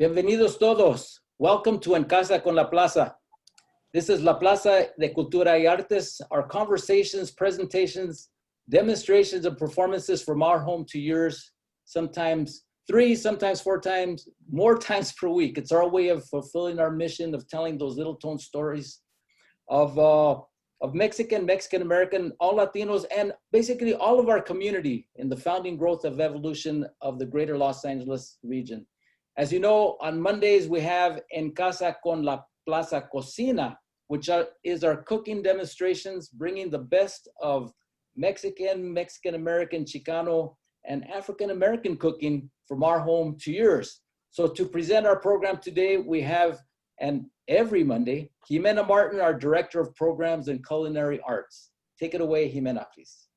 Bienvenidos todos. Welcome to En Casa con la Plaza. This is La Plaza de Cultura y Artes. Our conversations, presentations, demonstrations, and performances from our home to yours, sometimes 3, sometimes 4 times, more times per week. It's our way of fulfilling our mission of telling those little tone stories of Mexican, Mexican-American, all Latinos, and basically all of our community in the founding growth of evolution of the greater Los Angeles region. As you know, on Mondays, we have En Casa con la Plaza Cocina, which is our cooking demonstrations, bringing the best of Mexican, Mexican-American, Chicano, and African-American cooking from our home to yours. So to present our program today, we have, and every Monday, Jimena Martin, our Director of Programs and Culinary Arts. Take it away, Jimena, please.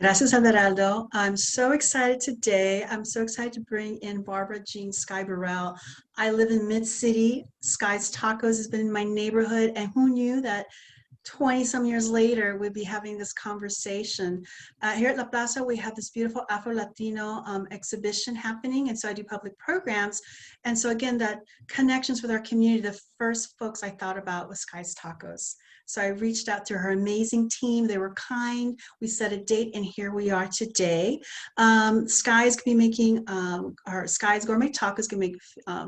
Gracias, Everaldo. I'm so excited today. I'm so excited to bring in Barbara Jean Skye Burrell. I live in Mid-City. Skye's Tacos has been in my neighborhood, and who knew that 20-some years later, we'd be having this conversation. Here at La Plaza, we have this beautiful Afro-Latino exhibition happening, and so I do public programs. And so again, that connections with our community, the first folks I thought about was Skye's Tacos. So I reached out to her amazing team. They were kind. We set a date, and here we are today. Skye's going to be making, our Skye's Gourmet Tacos can make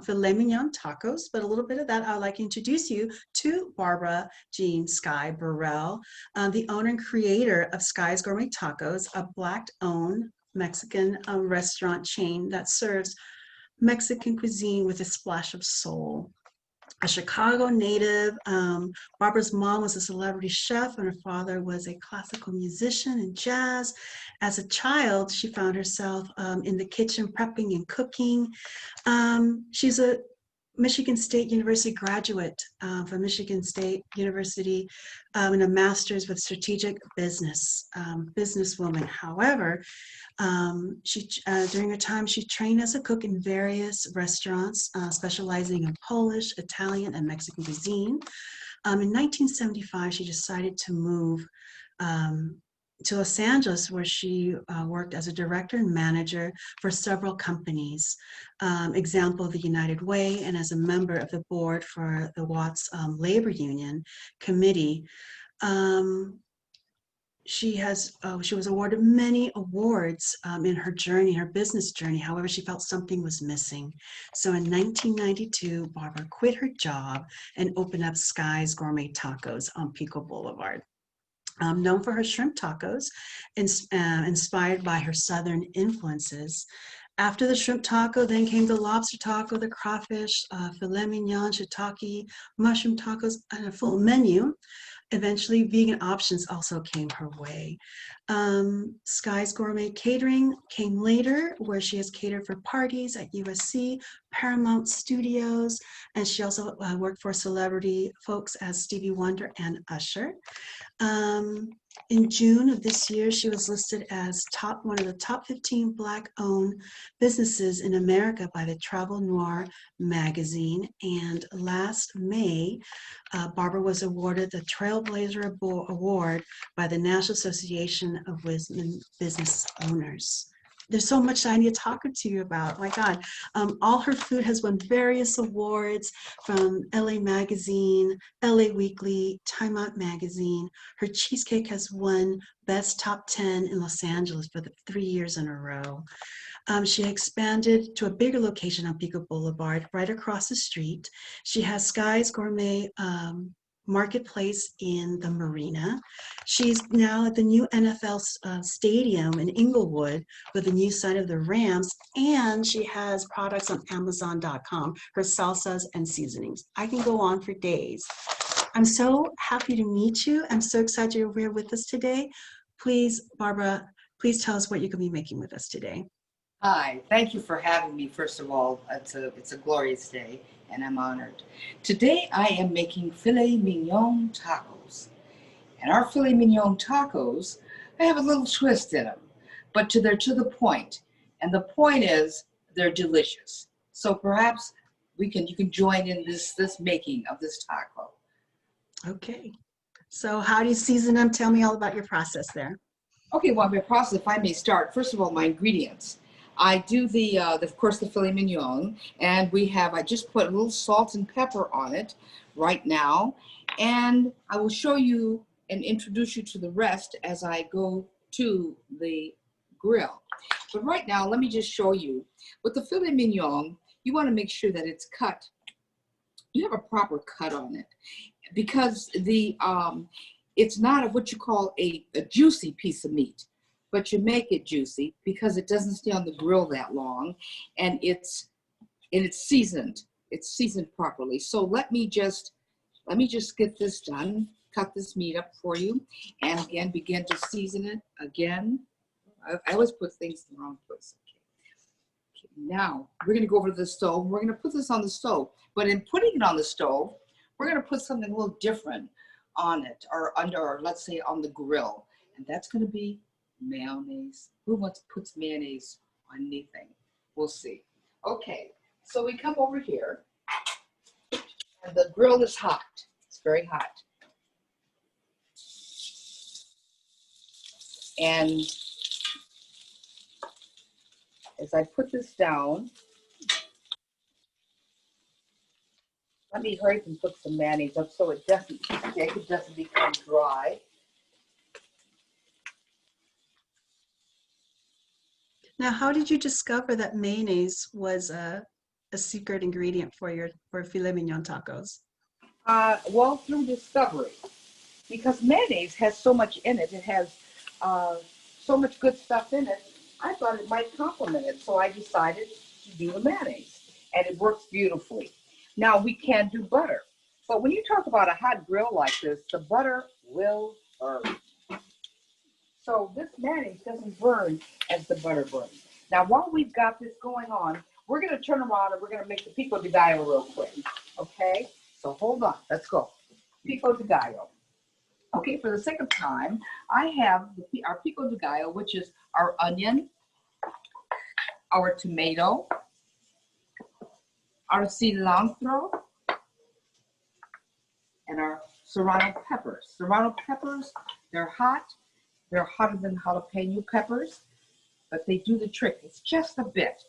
Filet Mignon Tacos, but a little bit of that, I'd like to introduce you to Barbara Jean Skye Burrell, the owner and creator of Skye's Gourmet Tacos, a Black-owned Mexican restaurant chain that serves Mexican cuisine with a splash of soul. A Chicago native, Barbara's mom was a celebrity chef and her father was a classical musician and jazz. As a child, she found herself in the kitchen prepping and cooking. She's a Michigan State University graduate from Michigan State University and a master's with strategic business, businesswoman. However, during her time, she trained as a cook in various restaurants, specializing in Polish, Italian, and Mexican cuisine. In 1975, she decided to move to Los Angeles, where she worked as a director and manager for several companies, example, the United Way, and as a member of the board for the Watts Labor Union Committee. She was awarded many awards in her journey, her business journey. However, she felt something was missing. So in 1992, Barbara quit her job and opened up Skye's Gourmet Tacos on Pico Boulevard. Known for her shrimp tacos, inspired by her Southern influences. After the shrimp taco, then came the lobster taco, the crawfish, filet mignon, shiitake, mushroom tacos, and a full menu. Eventually, vegan options also came her way. Skye's Gourmet Catering came later, where she has catered for parties at USC, Paramount Studios, and she also worked for celebrity folks as Stevie Wonder and Usher. In June of this year, she was listed as one of the top 15 Black-owned businesses in America by the Travel Noir magazine. And last May, Barbara was awarded the Trailblazer Award by the National Association of Women Business Owners. There's so much I need to talk to you about. My God, all her food has won various awards from LA Magazine, LA Weekly, Time Out Magazine. Her cheesecake has won Best Top 10 in Los Angeles for 3 years in a row. She expanded to a bigger location on Pico Boulevard, right across the street. She has Skye's Gourmet Marketplace in the Marina. She's now at the new NFL stadium in Inglewood with the new sign of the Rams, and she has products on Amazon.com, her salsas and seasonings. I can go on for days. I'm so happy to meet you. I'm so excited you're here with us today. Please, Barbara, please tell us what you're going to be making with us today. Hi, thank you for having me. First of all, it's a glorious day, and I'm honored. Today, I am making Filet Mignon Tacos. And our Filet Mignon Tacos, I have a little twist in them, but they're to the point. And the point is, they're delicious. So perhaps you can join in this making of this taco. Okay. So how do you season them? Tell me all about your process there. Okay, well, my process, if I may start, first of all, my ingredients. I do of course, the filet mignon, and I just put a little salt and pepper on it right now, and I will show you and introduce you to the rest as I go to the grill. But right now, let me just show you. With the filet mignon, you want to make sure that it's cut. You have a proper cut on it, because it's not what you call a juicy piece of meat, but you make it juicy because it doesn't stay on the grill that long, and it's seasoned. It's seasoned properly. So let me just get this done. Cut this meat up for you, and again begin to season it again. I always put things in the wrong place. Okay. Now we're going to go over to the stove. We're going to put this on the stove, but in putting it on the stove, we're going to put something a little different on it, or let's say on the grill, and that's going to be mayonnaise. Who puts mayonnaise on anything? We'll see. Okay, so we come over here, and the grill is hot. It's very hot. And as I put this down, let me hurry up and put some mayonnaise up so it doesn't stick, it doesn't become dry. Now, how did you discover that mayonnaise was a secret ingredient for filet mignon tacos? Well, through discovery, because mayonnaise has so much in it. It has so much good stuff in it. I thought it might complement it, so I decided to do the mayonnaise, and it works beautifully. Now, we can do butter, but when you talk about a hot grill like this, the butter will burn. So this mayonnaise doesn't burn as the butter burns. Now, while we've got this going on, we're going to turn around and we're going to make the Pico de Gallo real quick, okay? So hold on, let's go. Pico de Gallo. Okay, for the sake of time, I have our Pico de Gallo, which is our onion, our tomato, our cilantro, and our serrano peppers. Serrano peppers, they're hot. They're hotter than jalapeno peppers, but they do the trick. It's just a bit.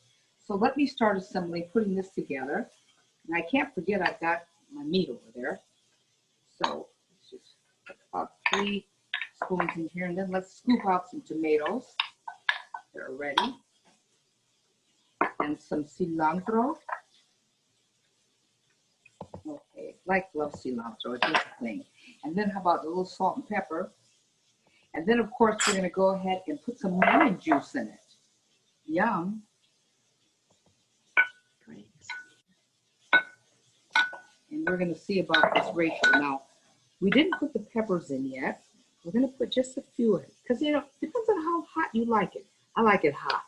So let me start assembling, putting this together. And I can't forget I've got my meat over there. So let's just put about 3 spoons in here, and then let's scoop out some tomatoes. They're ready. And some cilantro. Okay, love cilantro, it's just a thing. And then how about a little salt and pepper? And then, of course, we're going to go ahead and put some lemon juice in it. Yum. Great. And we're going to see about this ratio. Now, we didn't put the peppers in yet. We're going to put just a few in. Because, it depends on how hot you like it. I like it hot.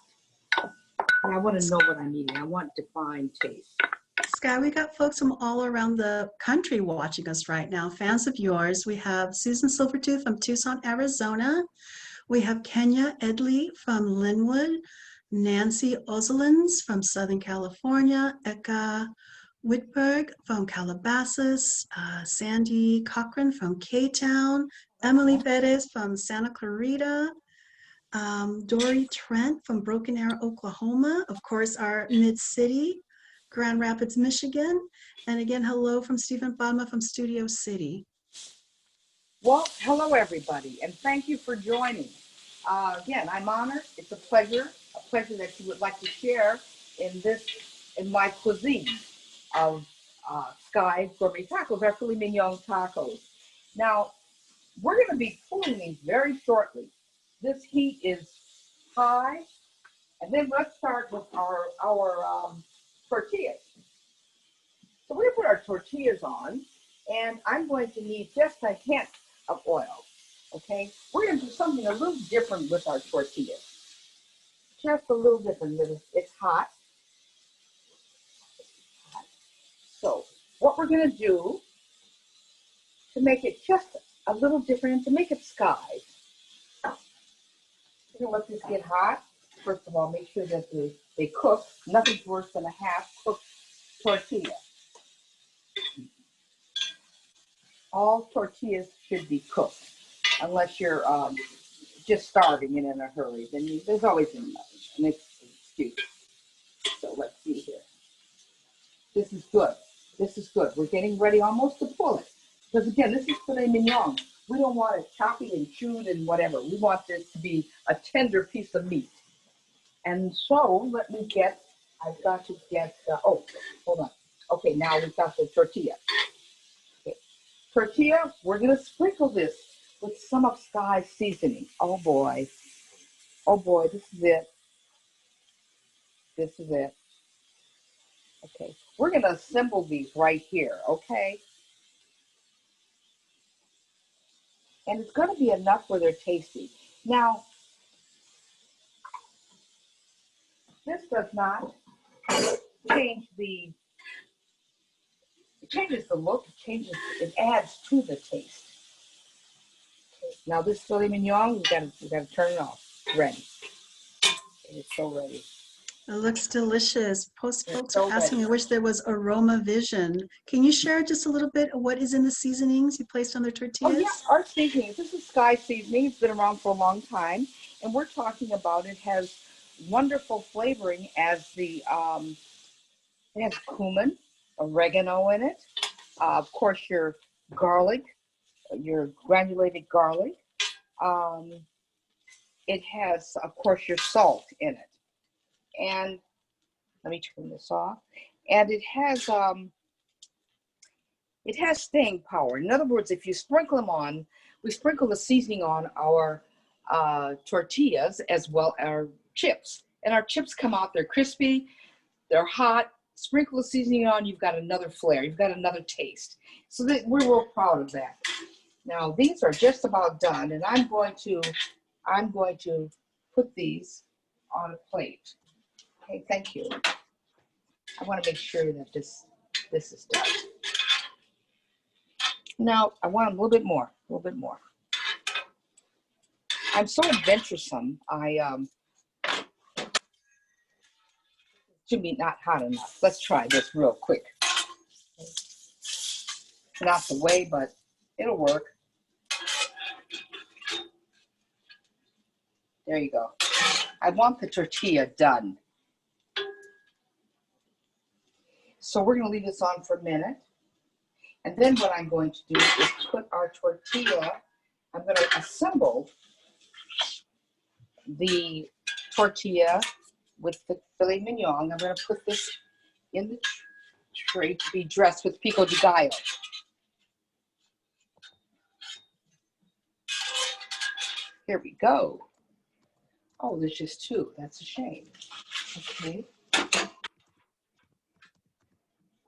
And I want to know what I'm eating. I want defined taste. Skye, we got folks from all around the country watching us right now, fans of yours. We have Susan Silvertooth from Tucson, Arizona. We have Kenya Edley from Linwood, Nancy Ozelins from Southern California, Eka Whitberg from Calabasas, Sandy Cochran from K-Town, Emily Perez from Santa Clarita, Dory Trent from Broken Arrow, Oklahoma, of course, our Mid-City, Grand Rapids, Michigan. And again, hello from Stephen Palma from Studio City. Well, hello, everybody, and thank you for joining. Again, I'm honored. It's a pleasure that you would like to share in my cuisine of Skye Gourmet Tacos, our filet mignon tacos. Now, we're going to be pulling these very shortly. This heat is high, and then let's start with our tortillas. So we're going to put our tortillas on, and I'm going to need just a hint of oil, okay? We're going to do something a little different with our tortillas. Just a little different. It's hot. So what we're going to do to make it just a little different and to make it Skye, we're going to let this get hot. First of all, make sure that they cook. Nothing's worse than a half-cooked tortilla. All tortillas should be cooked, unless you're just starving and in a hurry. Then there's always enough, an cute. So let's see here. This is good. This is good. We're getting ready almost to pull it. Because again, this is filet mignon. We don't want it choppy and chewed and whatever. We want this to be a tender piece of meat. And so let me get, I've got to get, oh, hold on. Okay, now we've got the tortilla. Okay. Tortilla, we're going to sprinkle this with some of Skye's seasoning. Oh boy. Oh boy, this is it. This is it. Okay, we're going to assemble these right here, okay? And it's going to be enough where they're tasty. Now, this does not change the, it changes the look, it adds to the taste. Okay. Now this filet mignon, we got to turn it off. It's ready. It is so ready. It looks delicious. Folks so are asking, I wish there was aroma vision. Can you share just a little bit of what is in the seasonings you placed on their tortillas? Oh yeah, our seasonings. This is Skye seasoning. It's been around for a long time. And we're talking about it has wonderful flavoring as the, it has cumin, oregano in it. Of course, your garlic, your granulated garlic. It has, of course, your salt in it. And let me turn this off. And it has staying power. In other words, if you sprinkle them on, we sprinkle the seasoning on our tortillas as well as our chips. And our chips come out, they're crispy, they're hot. Sprinkle the seasoning on, you've got another flair, you've got another taste. So that we're real proud of that. Now these are just about done, and I'm going to put these on a plate. Okay, thank you. I want to make sure that this is done. Now I want a little bit more, I'm so adventuresome. Should be not hot enough. Let's try this real quick. Not the way, but it'll work. There you go. I want the tortilla done. So we're going to leave this on for a minute. And then what I'm going to do is put our tortilla, I'm going to assemble the tortilla with the filet mignon. I'm going to put this in the tray to be dressed with Pico de Gallo. Here we go. Oh, there's just two. That's a shame. Okay.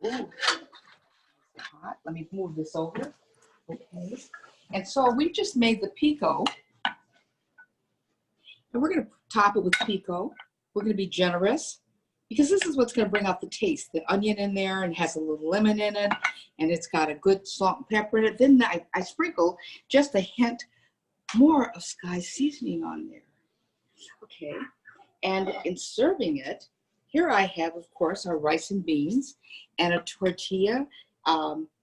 Ooh. Hot. Let me move this over. Okay. And so we just made the pico. And we're going to top it with pico. We're going to be generous because this is what's going to bring out the taste. The onion in there and has a little lemon in it. And it's got a good salt and pepper in it. Then I sprinkle just a hint more of Skye's seasoning on there. Okay. And in serving it, here I have, of course, our rice and beans and a tortilla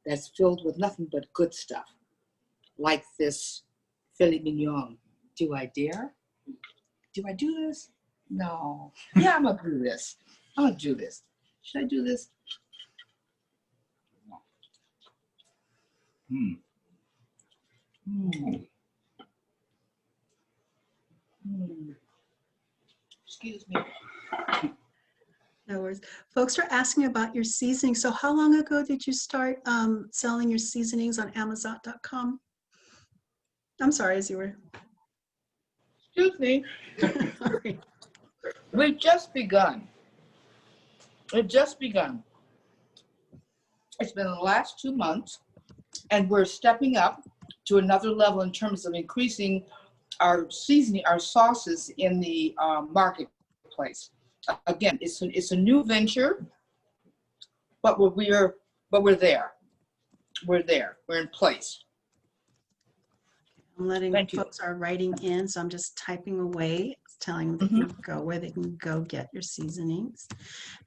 that's filled with nothing but good stuff, like this filet mignon. Do I dare? Do I do this? No. Yeah, I'm gonna do this. I'm gonna do this. Should I do this? Hmm. Hmm. Hmm. Excuse me. No worries. Folks are asking about your seasoning. So how long ago did you start selling your seasonings on Amazon.com? I'm sorry, as you were. Excuse me. Sorry. We've just begun. We've just begun. It's been the last 2 months, and we're stepping up to another level in terms of increasing our seasoning, our sauces in the marketplace. Again, it's a new venture, but we're there. We're there. We're in place. I'm letting Thank you. folks are writing in, so I'm just typing away, telling them they can go where they can go get your seasonings.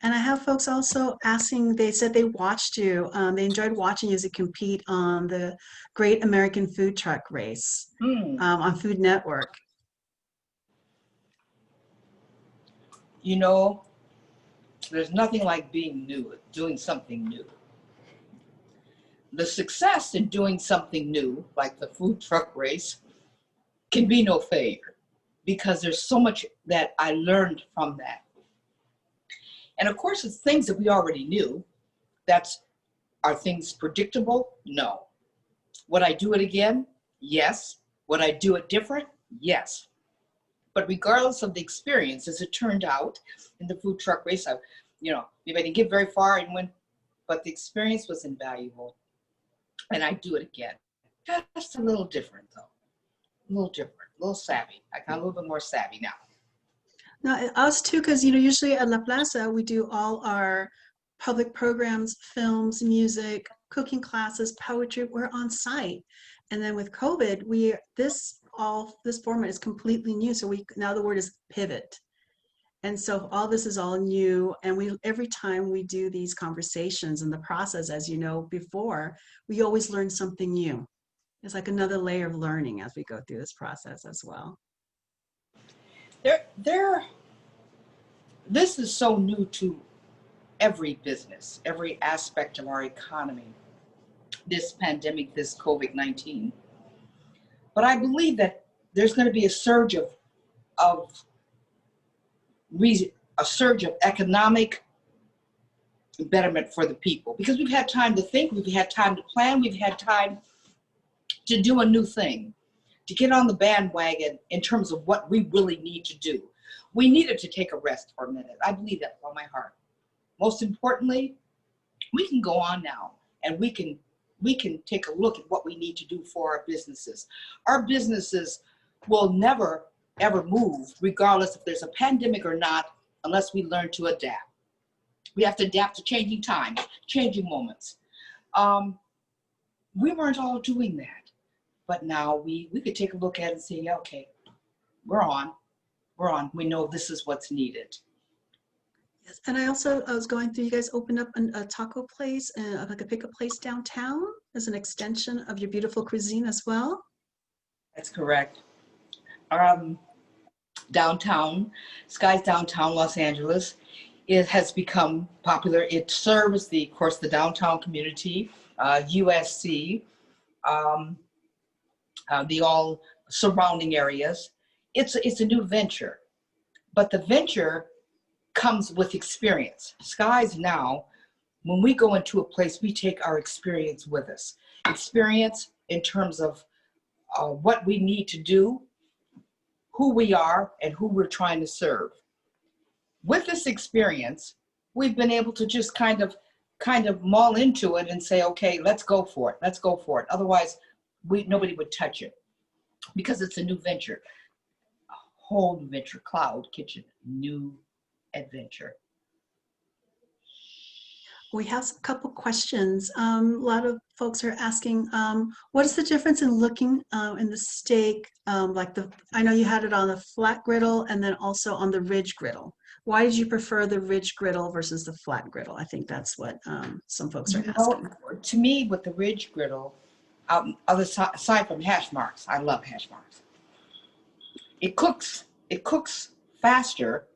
And I have folks also asking, they said they watched you, they enjoyed watching you as you compete on the Great American Food Truck Race on Food Network. You know, there's nothing like being new, doing something new. The success in doing something new, like the food truck race, can be no failure because there's so much that I learned from that. And of course, it's things that we already knew. Are things predictable? No. Would I do it again? Yes. Would I do it different? Yes. But regardless of the experience, as it turned out in the food truck race, maybe I didn't get very far and went, but the experience was invaluable. And I'd do it again. Just a little different though. A little different, a little savvy. I got a little bit more savvy now. Now, us too, because usually at La Plaza we do all our public programs, films, music, cooking classes, poetry. We're on site, and then with COVID, this format is completely new. So now the word is pivot, and so all this is all new. And every time we do these conversations in the process, as you know before, we always learn something new. It's like another layer of learning as we go through this process as well. This is so new to every business, every aspect of our economy, this pandemic, this COVID-19. But I believe that there's going to be a surge of economic betterment for the people, because we've had time to think, we've had time to plan, we've had time to do a new thing, to get on the bandwagon in terms of what we really need to do. We needed to take a rest for a minute. I believe that from my heart. Most importantly, we can go on now and we can take a look at what we need to do for our businesses. Our businesses will never, ever move, regardless if there's a pandemic or not, unless we learn to adapt. We have to adapt to changing times, changing moments. We weren't all doing that, but now we could take a look at it and say, yeah, okay, we're on. We know this is what's needed. Yes, and I was going through, you guys opened up a taco place, like a pickup place downtown as an extension of your beautiful cuisine as well? That's correct. Downtown, Skye's downtown Los Angeles, it has become popular. It serves of course, the downtown community, USC, the all surrounding areas. It's a new venture, but the venture comes with experience. Skye's now, when we go into a place, we take our experience with us. Experience in terms of what we need to do, who we are, and who we're trying to serve. With this experience, we've been able to just kind of mull into it and say, okay, let's go for it. Otherwise, nobody would touch it, because it's a new venture. A whole new venture, cloud kitchen, new adventure. We have a couple questions. A lot of folks are asking, what is the difference in looking in the steak? I know you had it on the flat griddle and then also on the ridge griddle. Why did you prefer the ridge griddle versus the flat griddle? I think that's what some folks are asking. To me, with the ridge griddle, aside from hash marks, I love hash marks. It cooks faster,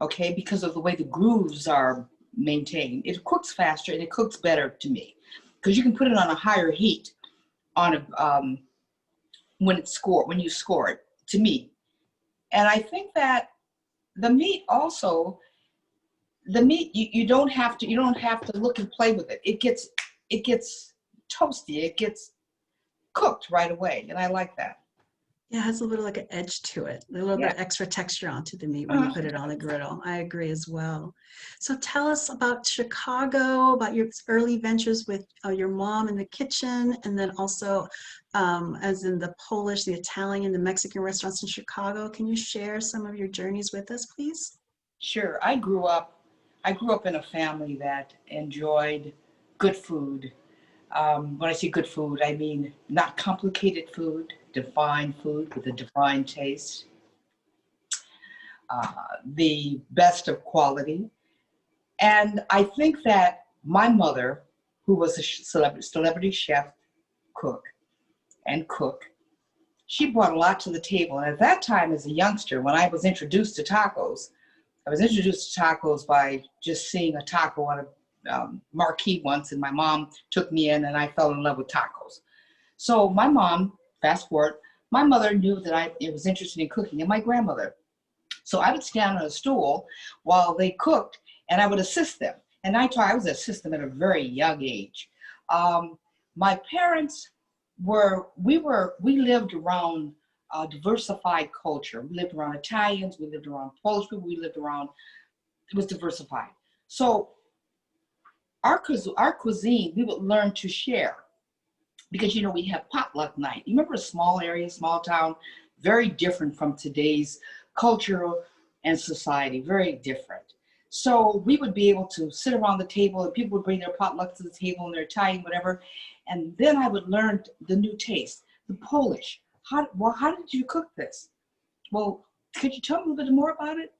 okay, because of the way the grooves are maintained. It cooks faster and it cooks better to me, because you can put it on a higher heat when you score it, to me. And I think that the meat you don't have to look and play with it. It gets toasty. It gets cooked right away, and I like that. Yeah, it has a little like an edge to it, a little bit extra texture onto the meat when you put it on the griddle. I agree as well. So tell us about Chicago, about your early ventures with your mom in the kitchen, and then also as in the Polish, the Italian, the Mexican restaurants in Chicago. Can you share some of your journeys with us, please? Sure. I grew up in a family that enjoyed good food. When I say good food, I mean not complicated food, defined food with a defined taste, the best of quality. And I think that my mother, who was a celebrity chef, cook, she brought a lot to the table. And at that time, as a youngster, when I was introduced to tacos, I was introduced to tacos by just seeing a taco on a marquee once, and my mom took me in, and I fell in love with tacos. So my mom, fast forward, my mother knew that I was interested in cooking, and my grandmother. So I would stand on a stool while they cooked, and I would assist them. And I was an assistant at a very young age. My parents we lived around a diversified culture. We lived around Italians, we lived around Polish people, it was diversified. So our cuisine, we would learn to share because, you know, we have potluck night. You remember a small area, small town, very different from today's culture and society, very different. So we would be able to sit around the table and people would bring their potlucks to the table and their Italian, whatever. And then I would learn the new taste, the Polish. How did you cook this? Well, could you tell me a little bit more about it?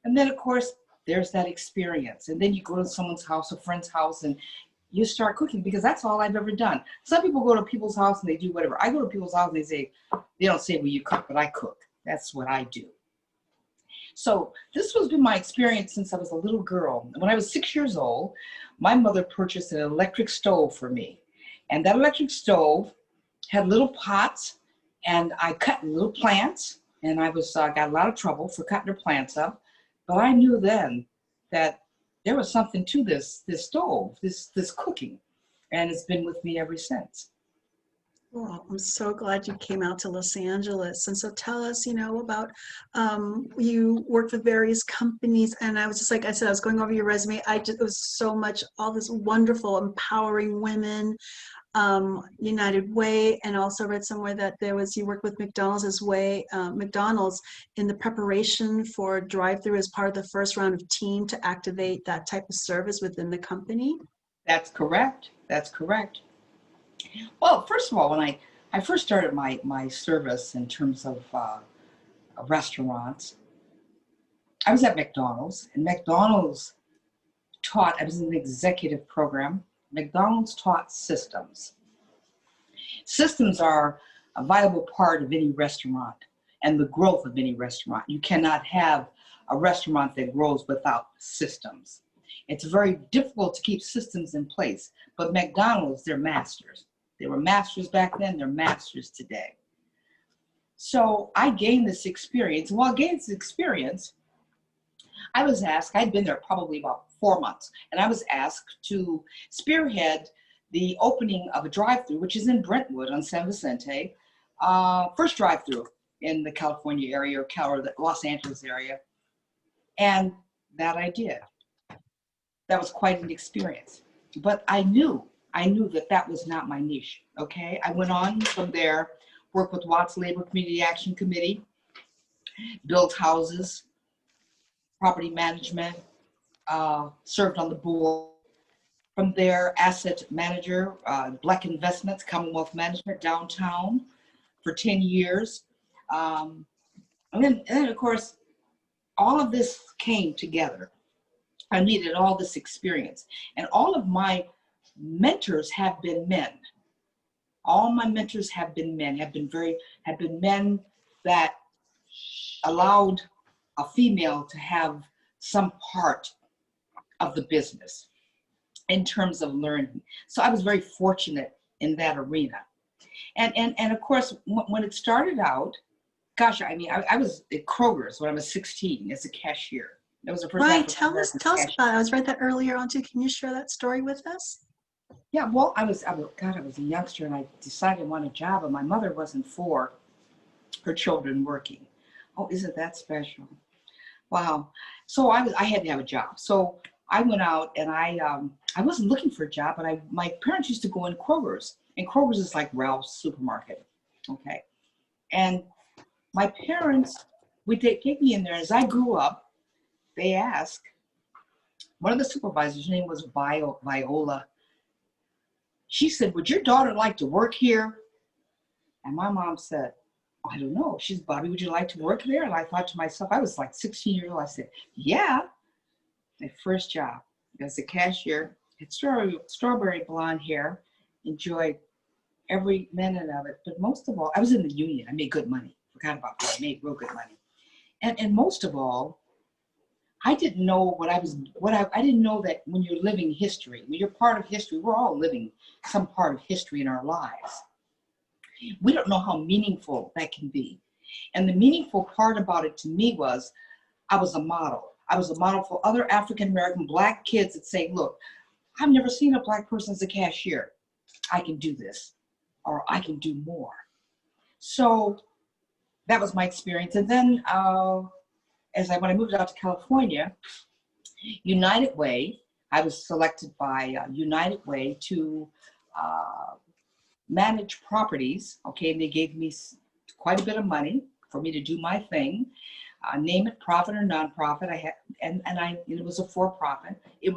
And then, of course, there's that experience. And then you go to someone's house, a friend's house, and you start cooking because that's all I've ever done. Some people go to people's house and they do whatever. I go to people's house and they don't say, well, you cook, but I cook. That's what I do. So this has been my experience since I was a little girl. When I was 6 years old, my mother purchased an electric stove for me. And that electric stove had little pots, and I cut little plants, and I got a lot of trouble for cutting her plants up. But I knew then that there was something to this stove, this cooking, and it's been with me ever since. Well, I'm so glad you came out to Los Angeles. And so tell us, about, you worked with various companies, and I was just, like I said, I was going over your resume. It was so much, all this wonderful, empowering women, United Way, and also read somewhere that you worked with McDonald's in the preparation for drive-through as part of the first round of team to activate that type of service within the company. That's correct. That's correct. Well, first of all, when I first started my service in terms of restaurants, I was at McDonald's, and McDonald's I was in the executive program. McDonald's taught systems. Systems are a viable part of any restaurant and the growth of any restaurant. You cannot have a restaurant that grows without systems. It's very difficult to keep systems in place, but McDonald's, they're masters. They were masters back then, they're masters today. So I gained this experience. While gaining this experience, I was asked, I'd been there probably about 4 months, and I was asked to spearhead the opening of a drive-through, which is in Brentwood on San Vicente, first drive-through in the California area or the Los Angeles area. And that I did. That was quite an experience. But I knew that was not my niche, okay? I went on from there, worked with Watts Labor Community Action Committee, built houses, property management, served on the board. From there, asset manager, Black Investments, Commonwealth Management, downtown for 10 years. And then, of course, all of this came together. I needed all this experience. And all of my mentors have been men. All my mentors have been men, have been men that allowed a female to have some part of the business in terms of learning. So I was very fortunate in that arena. And of course, when it started out, gosh, I was at Kroger's when I was 16 as a cashier. That was the first. Right, tell us about it. I was read that earlier on too. Can you share that story with us? Yeah, well, I was a youngster, and I decided I wanted a job, and my mother wasn't for her children working. Oh, isn't that special? Wow. So I had to have a job. So I went out, and I wasn't looking for a job, but my parents used to go in Kroger's, and Kroger's is like Ralph's supermarket, okay? And my parents would take me in there. As I grew up, they asked, one of the supervisors, her name was Viola. She said, would your daughter like to work here? And my mom said, I don't know. She's, Bobby, would you like to work there? And I thought to myself, I was like 16 years old. I said, yeah. My first job as a cashier, had strawberry blonde hair, enjoyed every minute of it. But most of all, I was in the union. I made good money. Forgot about that. I made real good money. And most of all, I didn't know I didn't know that when you're living history, when you're part of history, we're all living some part of history in our lives. We don't know how meaningful that can be. And the meaningful part about it to me was I was a model. I was a model for other African-American Black kids that say, look, I've never seen a Black person as a cashier. I can do this, or I can do more. So that was my experience. And then when I moved out to California, United Way, I was selected by United Way to manage properties, okay, and they gave me quite a bit of money for me to do my thing, name it profit or nonprofit. It was a for-profit. It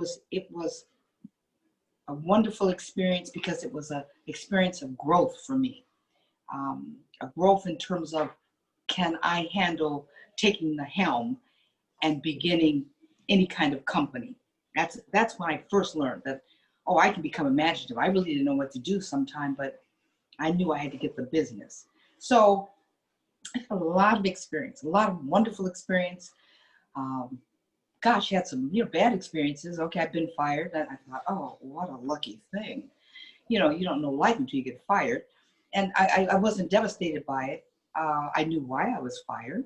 was a wonderful experience because it was an experience of growth for me, a growth in terms of can I handle taking the helm and beginning any kind of company. That's when I first learned that, oh, I can become imaginative. I really didn't know what to do sometime, but I knew I had to get the business. So I had a lot of experience, a lot of wonderful experience. Gosh, had some bad experiences. Okay, I've been fired. And I thought, oh, what a lucky thing. You don't know life until you get fired. And I wasn't devastated by it. I knew why I was fired.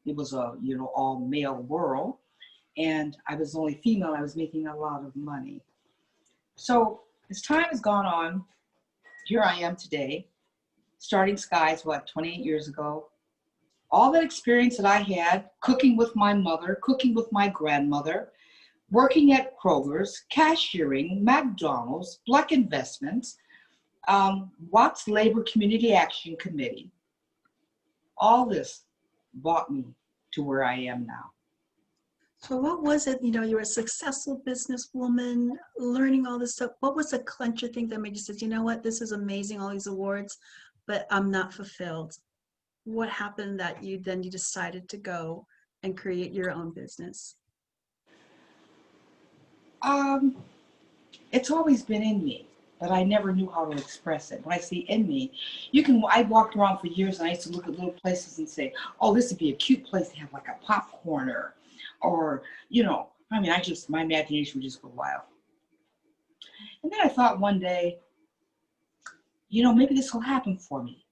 It was a all male world, and I was only female. I was making a lot of money. So as time has gone on, here I am today, starting Skye's 28 years ago. All that experience that I had, cooking with my mother, cooking with my grandmother, working at Kroger's, cashiering, McDonald's, Black Investments, Watts Labor Community Action Committee. All this brought me to where I am now. So what was it, you were a successful businesswoman, learning all this stuff. What was the clincher thing that made you say, you know what, this is amazing, all these awards, but I'm not fulfilled? What happened that you decided to go and create your own business? It's always been in me, but I never knew how to express it. When I say in me, I walked around for years and I used to look at little places and say, oh, this would be a cute place to have like a popcorner, or, my imagination would just go wild. And then I thought one day, maybe this will happen for me.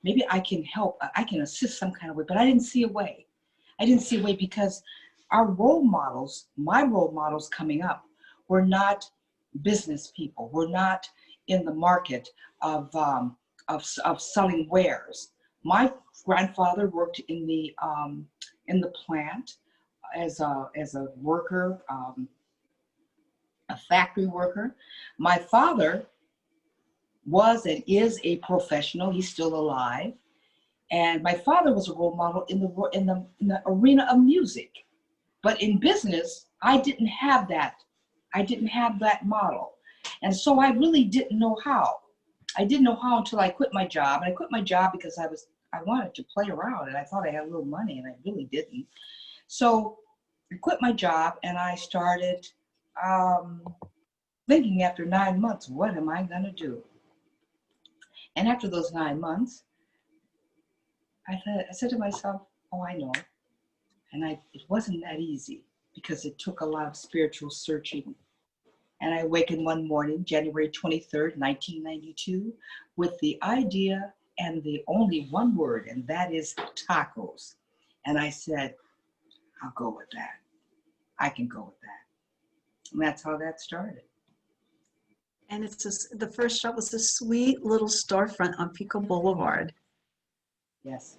Maybe I can help, I can assist some kind of way, but I didn't see a way. I didn't see a way because our role models, my role models coming up, were not business people. We're not in the market of selling wares. My grandfather worked in the plant as a worker, a factory worker. My father was and is a professional. He's still alive. And my father was a role model in the arena of music. But in business, I didn't have that. I didn't have that model. And so I really didn't know how. I didn't know how until I quit my job. And I quit my job because I wanted to play around and I thought I had a little money and I really didn't. So I quit my job and I started thinking after 9 months, what am I gonna do? And after those 9 months, I said to myself, oh, I know. And it wasn't that easy because it took a lot of spiritual searching. And I awakened one morning, January 23rd, 1992, with the idea and the only one word, and that is tacos. And I said, I'll go with that. I can go with that. And that's how that started. And the first shop was a sweet little storefront on Pico Boulevard. Yes.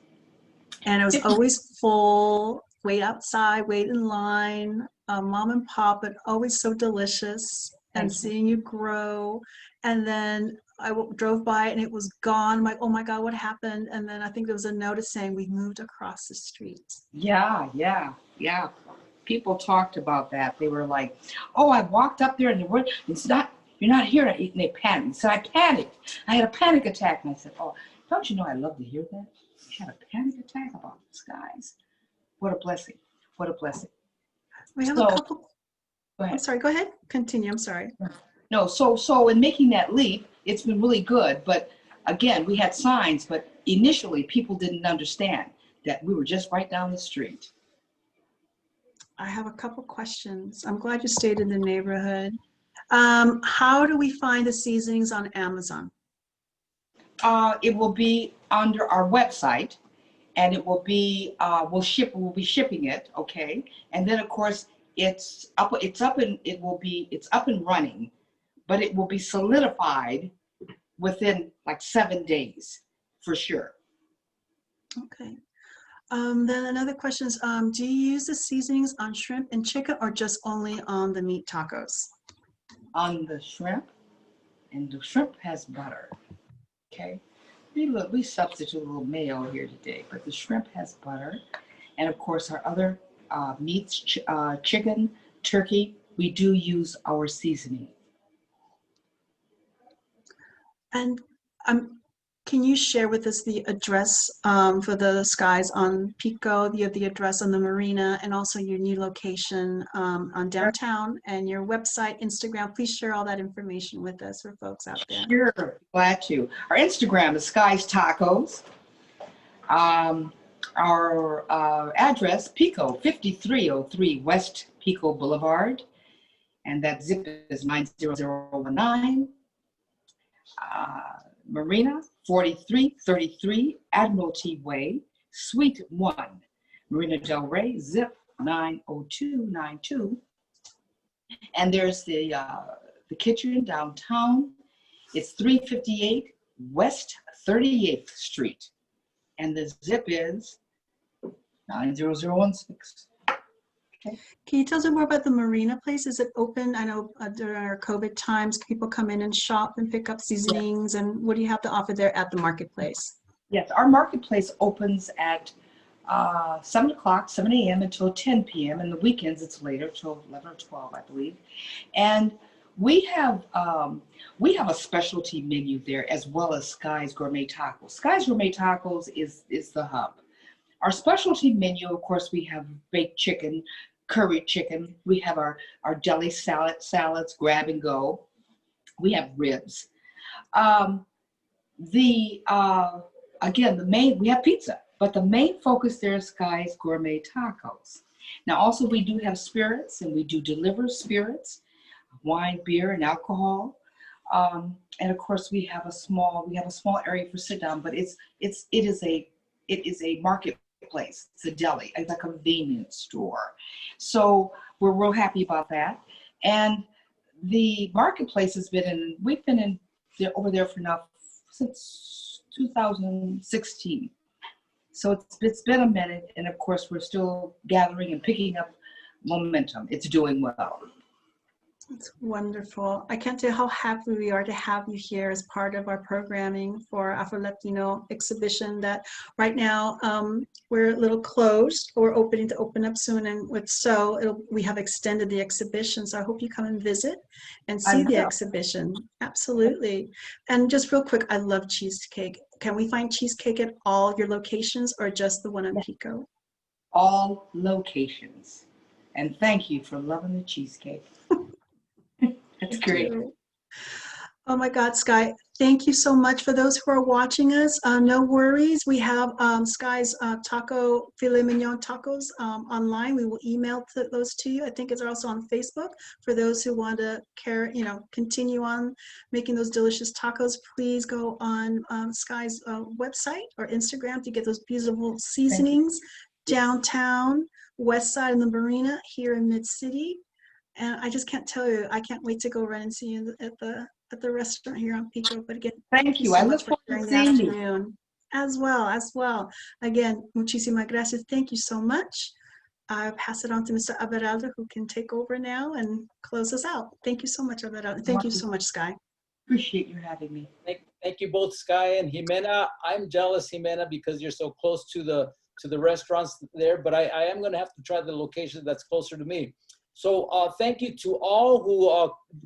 And it was always full, wait outside, wait in line, mom and pop, but always so delicious. And seeing you grow. And then I drove by and it was gone. I'm like, oh my God, what happened? And then I think there was a notice saying we moved across the street. Yeah. People talked about that. They were like, oh, I walked up there and you're not here. And they panicked. So I panicked. I had a panic attack. And I said, oh, don't you know I love to hear that? I had a panic attack about this, guys. What a blessing. What a blessing. We have a couple. I'm sorry, go ahead. Continue. I'm sorry. No, so in making that leap, it's been really good. But again, we had signs, but initially people didn't understand that we were just right down the street. I have a couple questions. I'm glad you stayed in the neighborhood. How do we find the seasonings on Amazon? It will be under our website, and it will be we'll be shipping it, okay? And then of course it's up and running, but it will be solidified within like 7 days for sure. Okay. Then another question is, do you use the seasonings on shrimp and chicken or just only on the meat tacos? On the shrimp, and the shrimp has butter, okay? We substitute a little mayo here today, but the shrimp has butter. And of course our other meats, chicken, turkey, we do use our seasoning. And can you share with us the address for the Skye's on Pico? You have the address on the marina and also your new location on downtown and your website, Instagram. Please share all that information with us for folks out there. Sure, glad to. Our Instagram is Skye's Tacos. Our address, Pico, 5303 West Pico Boulevard, and that zip is 90019. Marina, 4333 Admiralty Way, Suite 1, Marina Del Rey, zip 90292. And there's the kitchen downtown. It's 358 West 38th Street, and the zip is 90016. Okay. Can you tell us more about the marina place? Is it open? I know during our COVID times, people come in and shop and pick up seasonings. And what do you have to offer there at the marketplace? Yes, our marketplace opens at 7 o'clock, 7 a.m. until 10 p.m. And the weekends it's later, till 11 or 12, I believe. And we have a specialty menu there, as well as Skye's Gourmet Tacos. Skye's Gourmet Tacos is the hub. Our specialty menu, of course, we have baked chicken, curried chicken. We have our deli salads, grab and go. We have ribs. Again, we have pizza, but the main focus there is Skye's Gourmet Tacos. Now, also we do have spirits, and we do deliver spirits, wine, beer, and alcohol. And of course, we have a small area for sit down, but it is a marketplace. It's a deli. It's like a convenience store. So we're real happy about that. And the marketplace we've been over there for now since 2016. So it's been a minute, and of course we're still gathering and picking up momentum. It's doing well. It's wonderful. I can't tell you how happy we are to have you here as part of our programming for Afro-Latino exhibition that right now we're a little closed. We're opening to open up soon, and we have extended the exhibition. So I hope you come and visit and see the exhibition. Absolutely. And just real quick, I love cheesecake. Can we find cheesecake at all of your locations or just the one on Pico? All locations. And thank you for loving the cheesecake. That's great. Oh my God, Skye, thank you so much. For those who are watching us, no worries. We have Skye's Filet Mignon Tacos online. We will email those to you. I think it's also on Facebook. For those who want to continue on making those delicious tacos, please go on Skye's website or Instagram to get those beautiful seasonings. Downtown, west side of the marina here in Mid-City. And I just can't tell you, I can't wait to go run and see you at the restaurant here on Pico. But again, thank you. So I look forward to seeing you. As well. Again, muchísimas gracias. Thank you so much. I'll pass it on to Mr. Aberaldo, who can take over now and close us out. Thank you so much, Aberaldo. Thank you so much, Skye. Appreciate you having me. Thank you both, Skye and Jimena. I'm jealous, Jimena, because you're so close to the restaurants there, but I am going to have to try the location that's closer to me. So thank you to all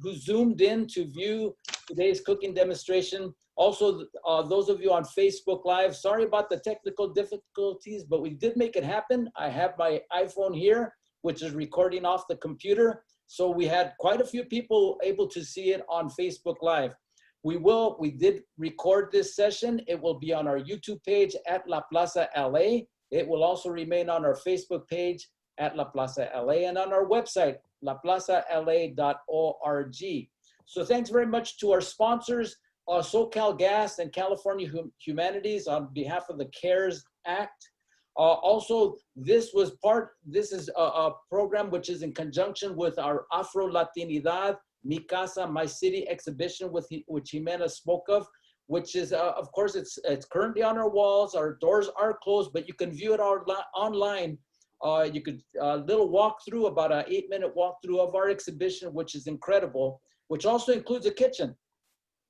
who zoomed in to view today's cooking demonstration. Also, those of you on Facebook Live, sorry about the technical difficulties, but we did make it happen. I have my iPhone here, which is recording off the computer. So we had quite a few people able to see it on Facebook Live. We did record this session. It will be on our YouTube page at La Plaza LA. It will also remain on our Facebook page at La Plaza LA and on our website, laplazala.org. So thanks very much to our sponsors, SoCal Gas and California Humanities on behalf of the CARES Act. Also, this is a program which is in conjunction with our Afro-Latinidad, Mi Casa, My City exhibition, which Jimena spoke of, which is, of course, it's currently on our walls. Our doors are closed, but you can view it online. You could little walkthrough, about an 8-minute walkthrough of our exhibition, which is incredible, which also includes a kitchen.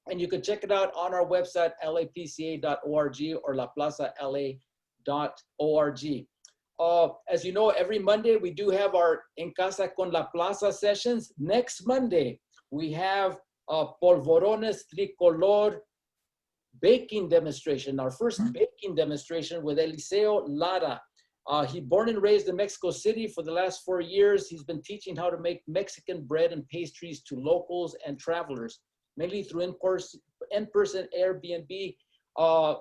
And you can check it out on our website, lapca.org or laplazala.org. As you know, every Monday we do have our En Casa con la Plaza sessions. Next Monday, we have Polvorones Tricolor baking demonstration, our first baking demonstration with Eliseo Lara. He born and raised in Mexico City for the last 4 years. He's been teaching how to make Mexican bread and pastries to locals and travelers, mainly through in-person Airbnb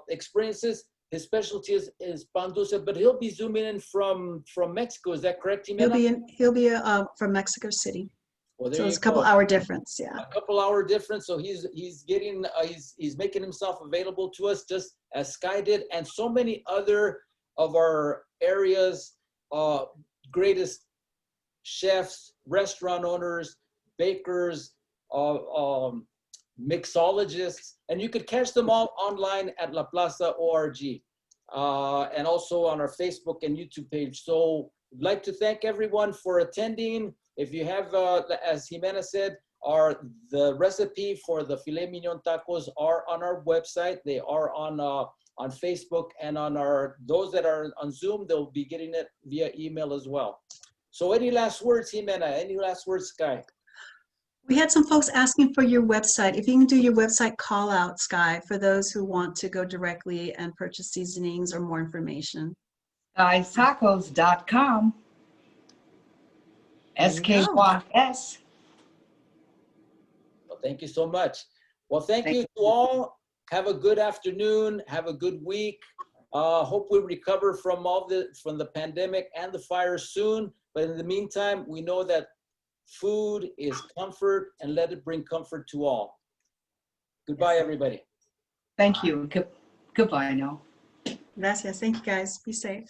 experiences. His specialty is pan dulce, but he'll be zooming in from Mexico. Is that correct, Jimena? He'll be from Mexico City. Well, So it's a couple hour difference, yeah. A couple hour difference. So he's making himself available to us, just as Skye did, and so many other of our area's greatest chefs, restaurant owners, bakers, mixologists, and you could catch them all online at laplaza.org, and also on our Facebook and YouTube page. So I'd like to thank everyone for attending. If you have, as Jimena said, the recipe for the Filet Mignon Tacos are on our website. They are on Facebook, and on those that are on Zoom, they'll be getting it via email as well. So any last words, Jimena? Any last words, Skye? We had some folks asking for your website. If you can do your website call out, Skye, for those who want to go directly and purchase seasonings or more information. SkyesTacos.com. SKYS. Well, thank you so much. Well, thank you to all. Have a good afternoon. Have a good week. Hope we recover from the pandemic and the fire soon. But in the meantime, we know that food is comfort, and let it bring comfort to all. Goodbye, everybody. Thank you. Goodbye now. Gracias. Thank you, guys. Be safe.